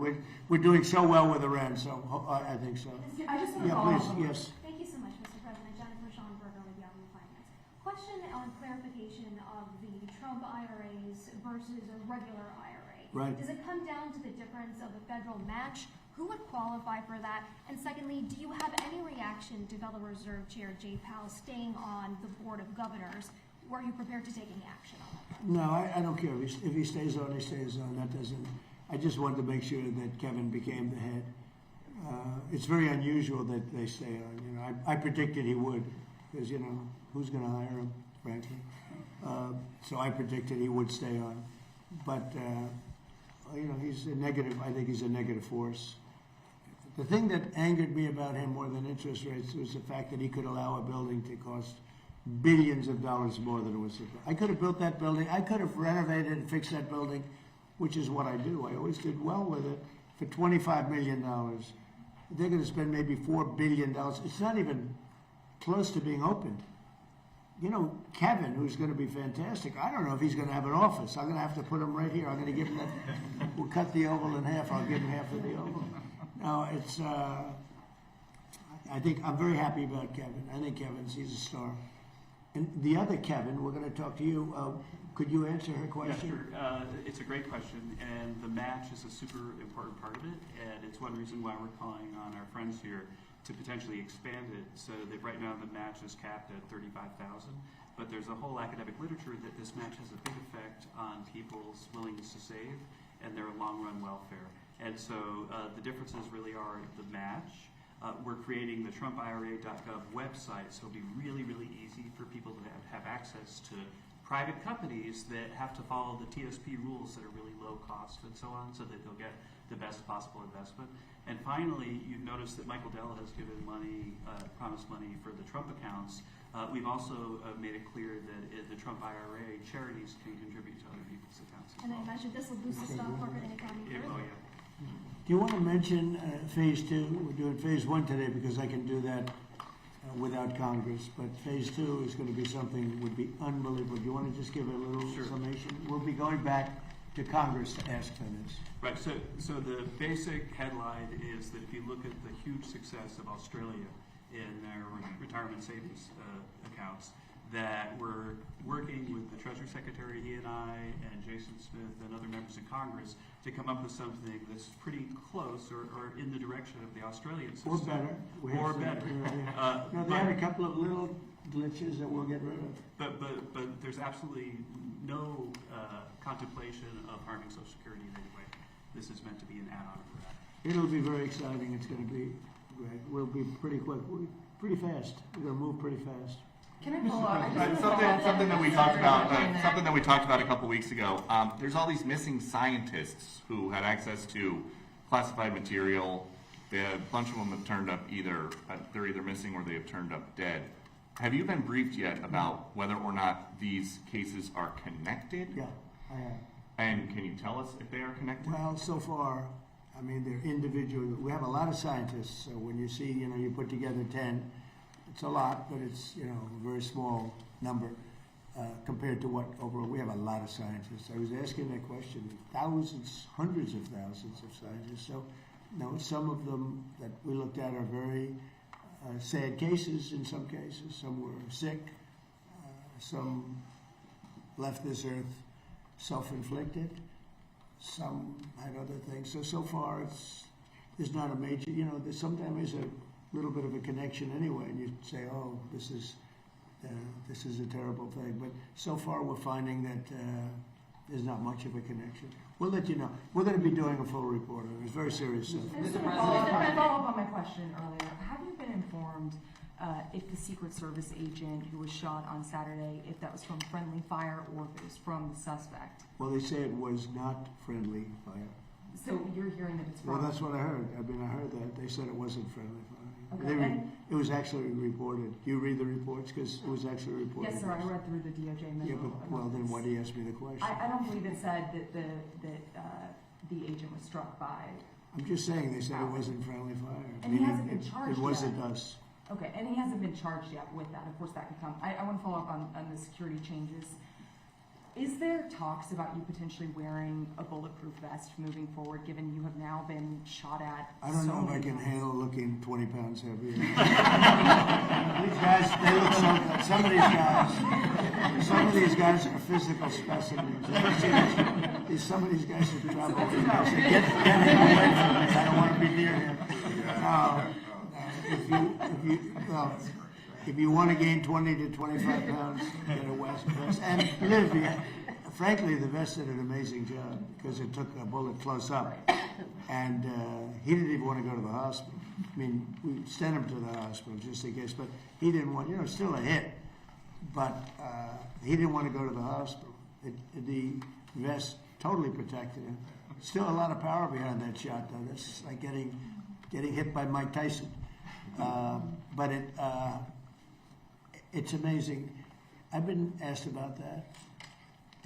We're doing so well with Iran, so I think so. I just want to Yeah, follow please, up. yes. Thank you so much, Mr. President. Jennifer Schonberger with Yahoo Finance. Question on clarification of the Trump IRAs versus a regular IRA. Right. Does it come down to the difference of a federal match? Who would qualify for that? And secondly, do you have any reaction to Federal Reserve Chair Jay Powell staying on the Board of Governors? Were you prepared to take any action on that? No, I don't care. If he stays on, he stays on. That doesn't. I just wanted to make sure that Kevin became the head. It's very unusual that they stay on. I predicted he would, because who's going to hire him, frankly. So I predicted he would stay on, but he's a negative. I think he's a negative force. The thing that angered me about him more than interest rates was the fact that he could allow a building to cost billions of dollars more than it was. I could have built that building. I could have renovated and fixed that building, which is what I do. I always did well with it, for $25 million. They're going to spend maybe $4 billion. It's not even close to being opened. Kevin, who's going to be fantastic, I don't know if he's going to have an office. I'm going to have to put him right here. I'm going to give him that. We'll cut the oval in half. I'll give him half of the oval. No, it's, I think I'm very happy about Kevin. I think he's a star. And the other Kevin, we're going to talk to you. Could you answer her question? Yeah, sure. It's a great question, and the match is a super important part of it, and it's one reason why we're calling on our friends here to potentially expand it. So that right now the match is capped at $35,000, but there's a whole academic literature that this match has a big effect on people's willingness to save and their long-run welfare. And so the differences really are the match. We're creating the TrumpIRA.gov website, so it'll be really, really easy for people to have access to private companies that have to follow the TSP rules that are really low cost and so on, so that they'll get the best possible investment. And finally, you've noticed that Michael Dell has given money, promised money for the Trump accounts. We've also made it clear that the Trump IRA charities can contribute to other people's accounts as And I well. imagine this will boost the stock market and economy further. Oh, yeah. Do you want to mention phase 2? We're doing phase 1 today because I can do that without Congress. But phase 2 is going to be something would be unbelievable. Do you want to just give a little Sure. summation? We'll be going back to Congress to ask for this. Right, so the basic headline is that if you look at the huge success of Australia in their retirement savings accounts, that we're working with the Treasury Secretary, he and I, and Jason Smith and other members of Congress to come up with something that's pretty close or in the direction of the Australian system. Or better. We have Or some- better. No, they had a couple of little glitches that we'll get rid of. But there's absolutely no contemplation of harming Social Security in any way. This is meant to be an add-on for that. It'll be very exciting. It's going to be great. We'll be pretty quick, pretty fast. We're going to move pretty fast. Can I follow up? I just wanna follow up Something that on we the talked about, question something that we talked about a couple weeks ago. There's all these missing scientists who had access to classified material. A bunch of them have turned up they're either missing or they have turned up dead. Have you been briefed yet about whether or not these cases are connected? Yeah, I have. And can you tell us if they are connected? Well, so far, I mean, they're individual. We have a lot of scientists, so when you see, you put together 10, it's a lot, but it's, a very small number compared to what overall. We have a lot of scientists. I was asking that question. Thousands, hundreds of thousands of scientists. So, some of them that we looked at are very sad cases in some cases. Some were sick. Some left this earth self-inflicted. Some had other things. So far, there's not a major, there's sometimes a little bit of a connection anyway, and you say, oh, this is a terrible thing. But so far, we're finding that there's not much of a connection. We'll let you know. We're going to be doing a full report on it. It's very serious stuff. I just want to follow up on my question earlier. Have you been informed if the Secret Service agent who was shot on Saturday, if that was from friendly fire or if it was from the suspect? Well, they say it was not friendly fire. So you're hearing that it's from? Well, that's what I heard. I heard that. They said it wasn't friendly fire. Okay, It was actually reported. You read the reports because it was actually reported. Yes, sir. I read through the DOJ memo. Yeah, but well, then why do you ask me the question? I don't believe it said that the agent was struck by. I'm just saying they said it wasn't friendly fire. And he hasn't been charged It wasn't yet. us. Okay, and he hasn't been charged yet with that. Of course, that could come. I want to follow up on the security changes. Is there talks about you potentially wearing a bulletproof vest moving forward, given you have now been shot at? I don't so know if I many can times? handle looking 20 pounds heavier. These guys, they look so good. Some of these guys are physical specimens. Some of these guys have traveled. Get him away from me. I don't want to be near him. If you want to gain 20 to 25 pounds, get a vest. And live. Frankly, the vest did an amazing job because it took a bullet close up. And he didn't even want to go to the hospital. I mean, we sent him to the hospital just in case, but he didn't want, still a hit. But he didn't want to go to the hospital. The vest totally protected him. Still a lot of power behind that shot, though. That's like getting hit by Mike Tyson. But it's amazing. I've been asked about that,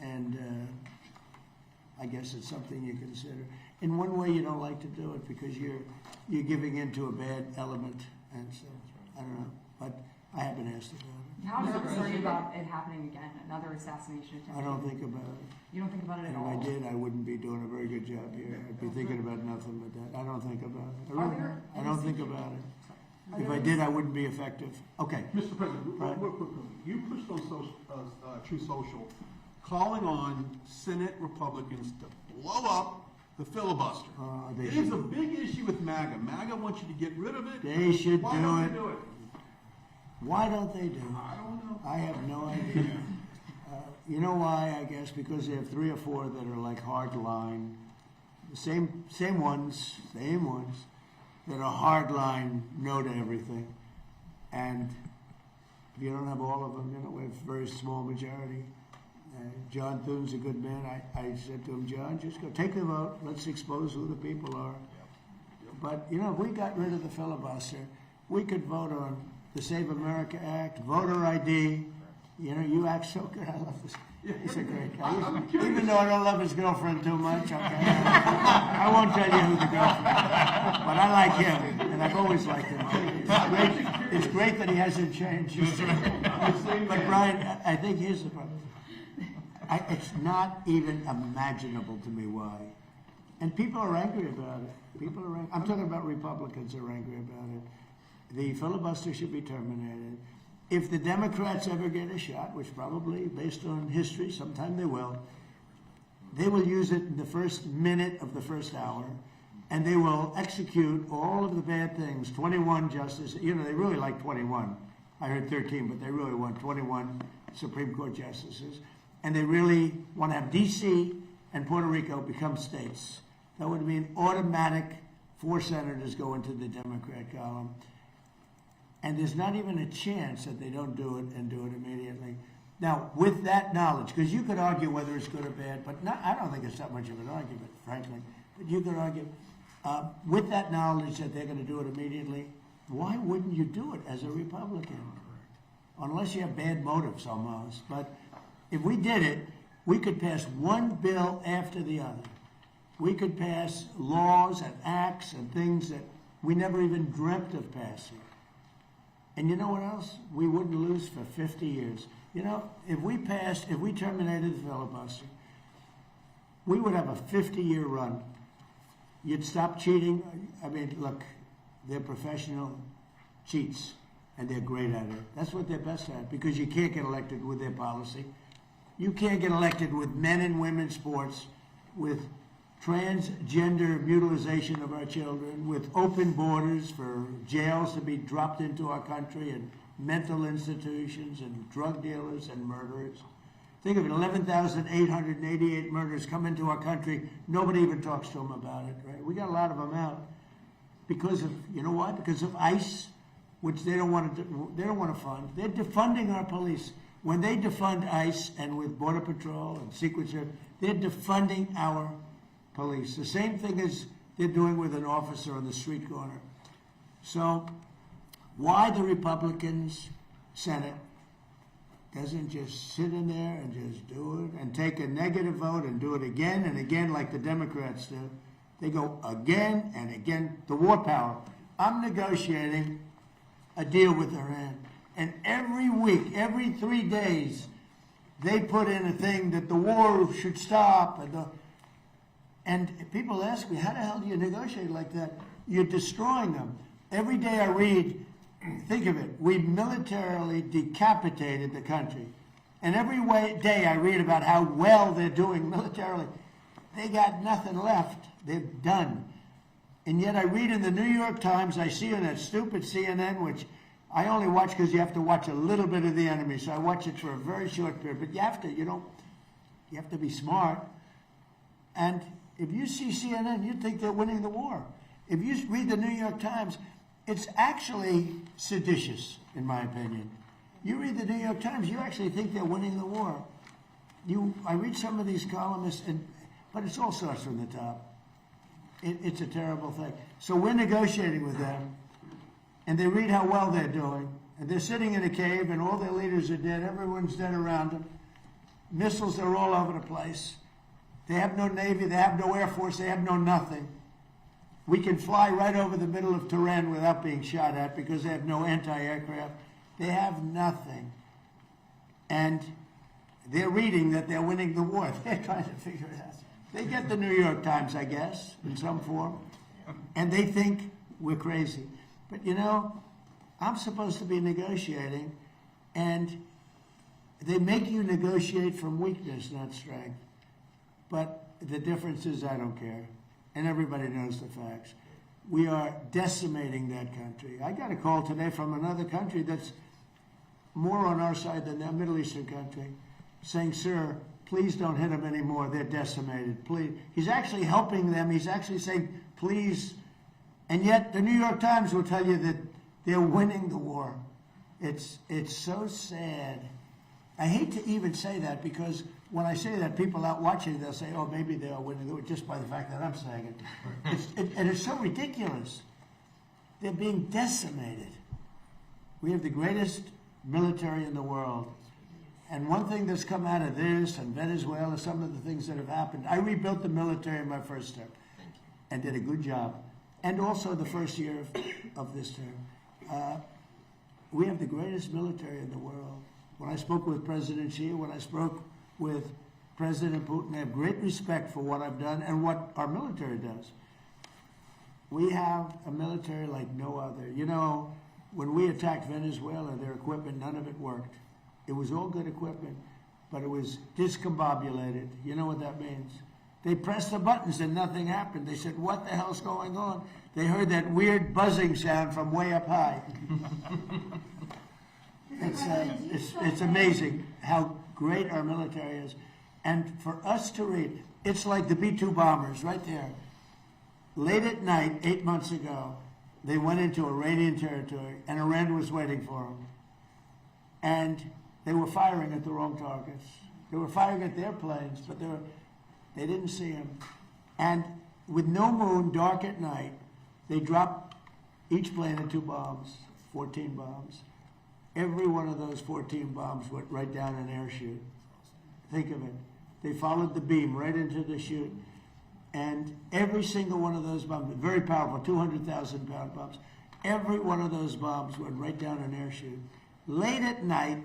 and I guess it's something you consider. In one way, you don't like to do it because you're giving into a bad element, and so I don't know. But I have been asked about it. How nervous are you about it happening again? Another assassination attempt? I don't think about it. You don't think about it And at if all? I did, I wouldn't be doing a very good job here. I'd be thinking about nothing but that. I don't think about it. I don't think about it. If I did, I wouldn't be effective. Okay. Mr. President, Right. real quickly, you pushed on True Social, calling on Senate Republicans to blow up the filibuster. They It is should. a big issue with MAGA. MAGA wants you to get rid of it. They should Why do don't it. they do it? Why don't they do it? I don't know. I have no idea. You know why, I guess? Because they have 3 or 4 that are like hard line. The same ones that are hard line, no to everything. And if you don't have all of them, we have a very small majority. John Thune's a good man. I said to him, John, just go take the vote. Let's expose who the people are. But, if we got rid of the filibuster, we could vote on the Save America Act, voter ID. You act so good. I love this. He's a great guy. Even though I don't love his girlfriend too much, okay? I won't tell you who the girlfriend is. But I like him, and I've always liked him. He's a great, It's great that he hasn't changed. But Brian, I think here's the problem. It's not even imaginable to me why. And people are angry about it. People are angry. I'm talking about Republicans are angry about it. The filibuster should be terminated. If the Democrats ever get a shot, which probably, based on history, sometime they will use it in the first minute of the first hour, and they will execute all of the bad things. 21 justices, they really like 21. I heard 13, but they really want 21 Supreme Court justices. And they really want to have D.C. and Puerto Rico become states. That would mean automatic 4 senators go into the Democrat column. And there's not even a chance that they don't do it and do it immediately. Now, with that knowledge, because you could argue whether it's good or bad, but I don't think it's that much of an argument, frankly. But you could argue, with that knowledge that they're going to do it immediately, why wouldn't you do it as a Republican? Unless you have bad motives almost. But if we did it, we could pass one bill after the other. We could pass laws and acts and things that we never even dreamt of passing. And you know what else? We wouldn't lose for 50 years. If we terminated the filibuster, we would have a 50-year run. You'd stop cheating. I mean, look, they're professional cheats, and they're great at it. That's what they're best at, because you can't get elected with their policy. You can't get elected with men and women sports, with transgender mutilization of our children, with open borders for jails to be dropped into our country, and mental institutions, and drug dealers and murderers. Think of it, 11,888 murders come into our country. Nobody even talks to them about it, right? We got a lot of them out because of, you know why? Because of ICE, which they don't want to fund. They're defunding our police. When they defund ICE and with Border Patrol and Secret Service, they're defunding our police. The same thing as they're doing with an officer on the street corner. So why the Republicans Senate doesn't just sit in there and just do it and take a negative vote and do it again and again like the Democrats do. They go again and again. The war power. I'm negotiating a deal with Iran. And every week, every 3 days, they put in a thing that the war should stop. And people ask me, how the hell do you negotiate like that? You're destroying them. Every day I read, think of it, we militarily decapitated the country. And every day I read about how well they're doing militarily. They got nothing left. They're done. And yet I read in the New York Times, I see on that stupid CNN, which I only watch because you have to watch a little bit of the enemy. So I watch it for a very short period. But you have to be smart. And if you see CNN, you think they're winning the war. If you read the New York Times, it's actually seditious, in my opinion. You read the New York Times, you actually think they're winning the war. I read some of these columnists, but it's all starts from the top. It's a terrible thing. So we're negotiating with them, and they read how well they're doing, and they're sitting in a cave, and all their leaders are dead. Everyone's dead around them. Missiles are all over the place. They have no Navy, they have no Air Force, they have no nothing. We can fly right over the middle of Tehran without being shot at because they have no anti-aircraft. They have nothing. And they're reading that they're winning the war. They're trying to figure it out. They get the New York Times, I guess, in some form, and they think we're crazy. But I'm supposed to be negotiating, and they make you negotiate from weakness, not strength. But the difference is I don't care. And everybody knows the facts. We are decimating that country. I got a call today from another country that's more on our side than that Middle Eastern country, saying, sir, please don't hit them anymore. They're decimated. Please. He's actually helping them. He's actually saying, please. And yet the New York Times will tell you that they're winning the war. It's so sad. I hate to even say that because when I say that, people out watching, they'll say, oh, maybe they are winning the war just by the fact that I'm saying it. And it's so ridiculous. They're being decimated. We have the greatest military in the world. And one thing that's come out of this and Venezuela, some of the things that have happened, I rebuilt the military in my first term and did a good job. And also the first year of this term. we have the greatest military in the world. When I spoke with President Xi, when I spoke with President Putin, I have great respect for what I've done and what our military does. We have a military like no other. You know, when we attacked Venezuela, their equipment, none of it worked. It was all good equipment, but it was discombobulated. You know what that means? They pressed the buttons and nothing happened. They said, what the hell's going on? They heard that weird buzzing sound from way up high. It's amazing how great our military is. And for us to read, it's like the B-2 bombers right there. Late at night, 8 months ago, they went into Iranian territory, and Iran was waiting for them. And they were firing at the wrong targets. They were firing at their planes, but they didn't see them. And with no moon, dark at night, they dropped each plane at 2 bombs, 14 bombs. Every one of those 14 bombs went right down an air chute. Think of it. They followed the beam right into the chute. And every single one of those bombs, very powerful, 200,000-pound bombs, every one of those bombs went right down an air chute. Late at night,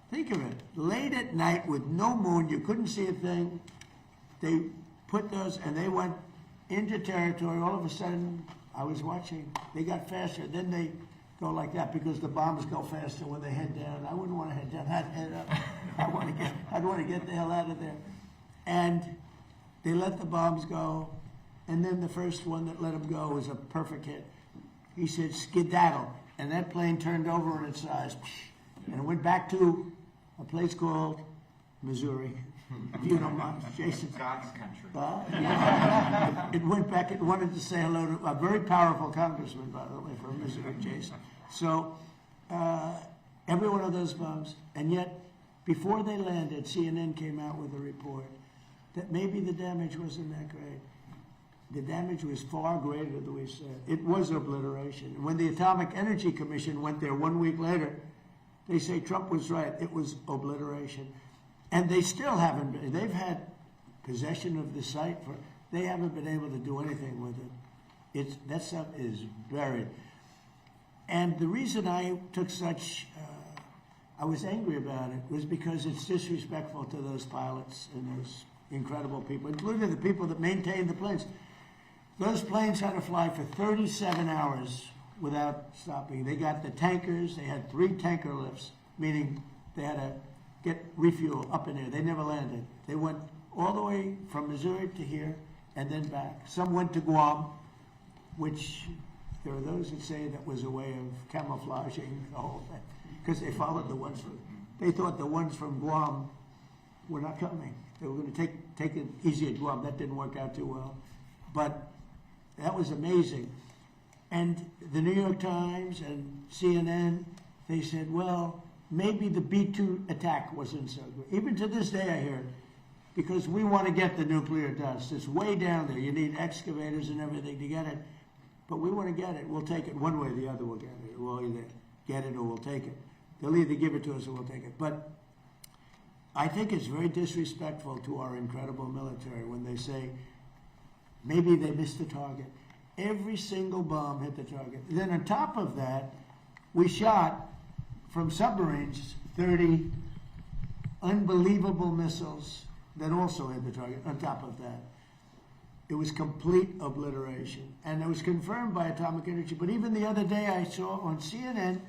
think of it, late at night with no moon, you couldn't see a thing. They put those, and they went into territory. All of a sudden, I was watching. They got faster. Then they go like that because the bombs go faster when they head down. I wouldn't want to head down. I'd head up. I'd want to get the hell out of there. And they let the bombs go. And then the first one that let them go was a perfect hit. He said, skedaddle. And that plane turned over on its side. And it went back to a place called Missouri. If you don't mind, Jason. God's country. It went back. It wanted to say hello to a very powerful congressman, by the way, from Missouri, Jason. So every one of those bombs, and yet before they landed, CNN came out with a report that maybe the damage wasn't that great. The damage was far greater than we said. It was obliteration. When the Atomic Energy Commission went there 1 week later, they say Trump was right. It was obliteration. And they still haven't been. They've had possession of the site. They haven't been able to do anything with it. That stuff is buried. And the reason I took such, I was angry about it, was because it's disrespectful to those pilots and those incredible people, including the people that maintain the planes. Those planes had to fly for 37 hours without stopping. They got the tankers. They had 3 tanker lifts, meaning they had to get refuel up in there. They never landed. They went all the way from Missouri to here and then back. Some went to Guam, which there are those that say that was a way of camouflaging the whole thing, because they followed the ones from, they thought the ones from Guam were not coming. They were going to take it easy at Guam. That didn't work out too well. But that was amazing. And the New York Times and CNN, they said, well, maybe the B-2 attack wasn't so good. Even to this day I hear it, because we want to get the nuclear dust. It's way down there. You need excavators and everything to get it. But we want to get it. We'll take it one way or the other. We'll get it. We'll either get it or we'll take it. They'll either give it to us or we'll take it. But I think it's very disrespectful to our incredible military when they say, maybe they missed the target. Every single bomb hit the target. Then on top of that, we shot from submarines 30 unbelievable missiles that also hit the target on top of that. It was complete obliteration. And it was confirmed by Atomic Energy. But even the other day I saw on CNN,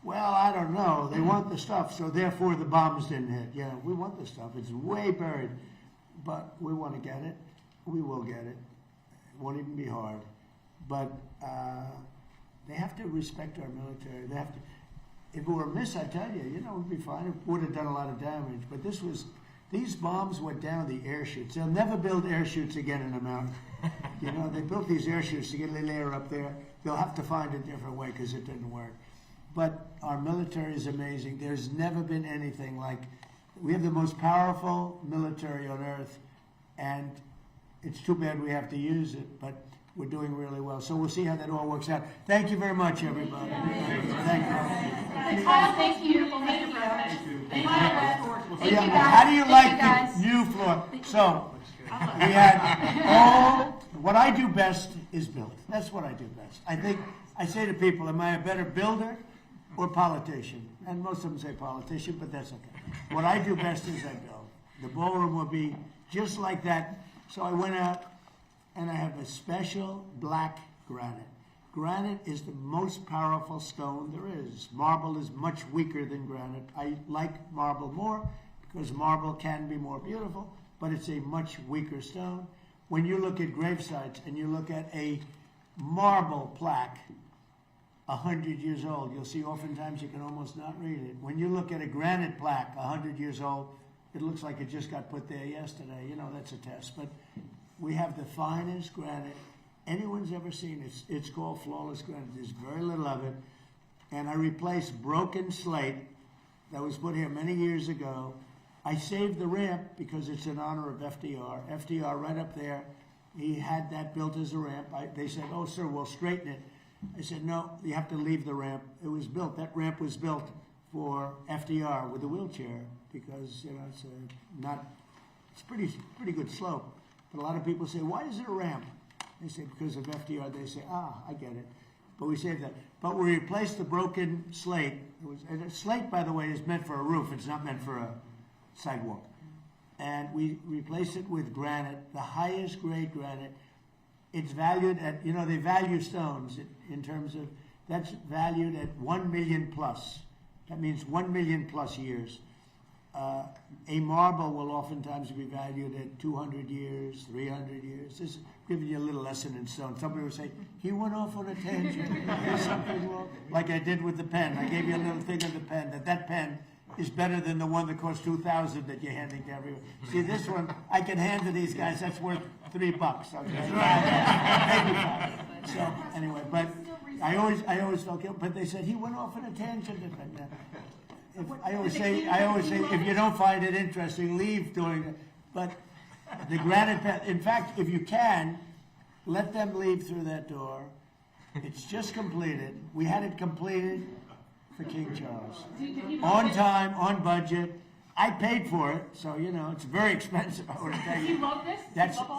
well, I don't know. They want the stuff, so therefore the bombs didn't hit. Yeah, we want the stuff. It's way buried. But we want to get it. We will get it. It won't even be hard. But they have to respect our military. They have to. If it were a miss, I tell you, it would be fine. It would have done a lot of damage. But these bombs went down the air chutes. They'll never build air chutes again in a mountain. They built these air chutes to get a layer up there. They'll have to find a different way because it didn't work. But our military is amazing. There's never been anything like. We have the most powerful military on earth, and it's too bad we have to use it. But we're doing really well. So we'll see how that all works out. Thank you very much, everybody. Thank you. Kyle, thank you. Beautiful. Thank you. Thank you. Oh, yeah. How do you like the new floor? So we had what I do best is build. That's what I do best. I say to people, am I a better builder or politician, and most of them say politician, but that's okay. What I do best is I go. The ballroom will be just like that. So I went out, and I have a special black granite. Granite is the most powerful stone there is. Marble is much weaker than granite. I like marble more because marble can be more beautiful, but it's a much weaker stone. When you look at gravesites and you look at a marble plaque, 100 years old, you'll see oftentimes you can almost not read it. When you look at a granite plaque, 100 years old, it looks like it just got put there yesterday. You know, that's a test. But we have the finest granite anyone's ever seen. It's called flawless granite. There's very little of it. And I replaced broken slate that was put here many years ago. I saved the ramp because it's in honor of FDR. FDR right up there, he had that built as a ramp. They said, oh, sir, we'll straighten it. I said, no, you have to leave the ramp. It was built. That ramp was built for FDR with a wheelchair because, you know, it's pretty good slope. But a lot of people say, why is it a ramp? They say, because of FDR. They say, I get it. But we saved that. But we replaced the broken slate. And slate, by the way, is meant for a roof. It's not meant for a sidewalk. And we replaced it with granite, the highest grade granite. It's valued at, you know, they value stones in terms of, that's valued at 1 million plus. That means 1 million plus years. A marble will oftentimes be valued at 200 years, 300 years. This is giving you a little lesson in stone. Somebody will say, he went off on a tangent. There's something wrong. Like I did with the pen. I gave you a little thing of the pen, that pen is better than the one that cost $2,000 that you're handing to everyone. See, this one, I can hand to these guys, that's worth $3, okay? Maybe $5. So, anyway, but I always felt guilty, but they said, he went off on a tangent. I always say, if you don't find it interesting, leave doing it. But the granite pen, in fact, if you can, let them leave through that door. It's just completed. We had it completed for King Charles. On time, on budget. I paid for it, so, you know, it's very expensive. I would tell you. Does he love this?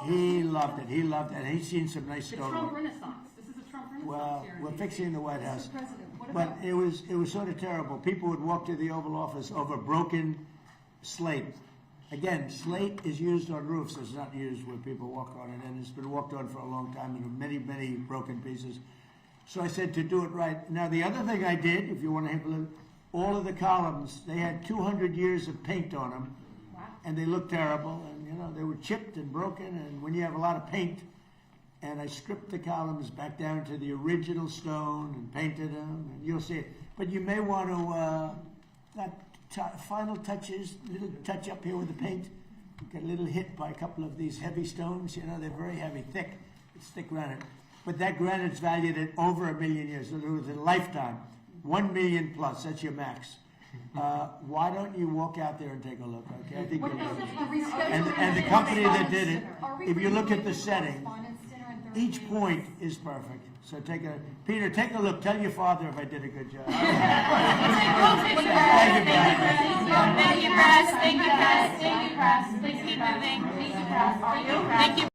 He loved it. He loved it. And he's seen some nice The stone. Trump Renaissance. This is a Trump Renaissance Well, here. we're fixing the White House. Mr. President, what But about, it was sort of terrible. People would walk to the Oval Office over broken slate. Again, slate is used on roofs. It's not used where people walk on it, and it's been walked on for a long time and many, many broken pieces. So I said to do it right. Now, the other thing I did, if you want to have a look, all of the columns, they had 200 years of paint on them, and they looked terrible, and, you know, they were chipped and broken, and when you have a lot of paint, and I stripped the columns back down to the original stone and painted them, and you'll see it. But you may want to, final touches, little touch up here with the paint, get a little hit by a couple of these heavy stones. You know, they're very heavy, thick. It's thick granite. But that granite's valued at over 1 million years. In other words, a lifetime. 1 million plus, that's your max. Why don't you walk out there and take a look, okay? I think you'll love it. And the company that did it, if you look at the setting, each point is perfect. So Peter, take a look. Tell your father if I did a good job. Thank you, press. Thank you, press. Thank you, press. Please keep moving. Thank you, press. Thank you.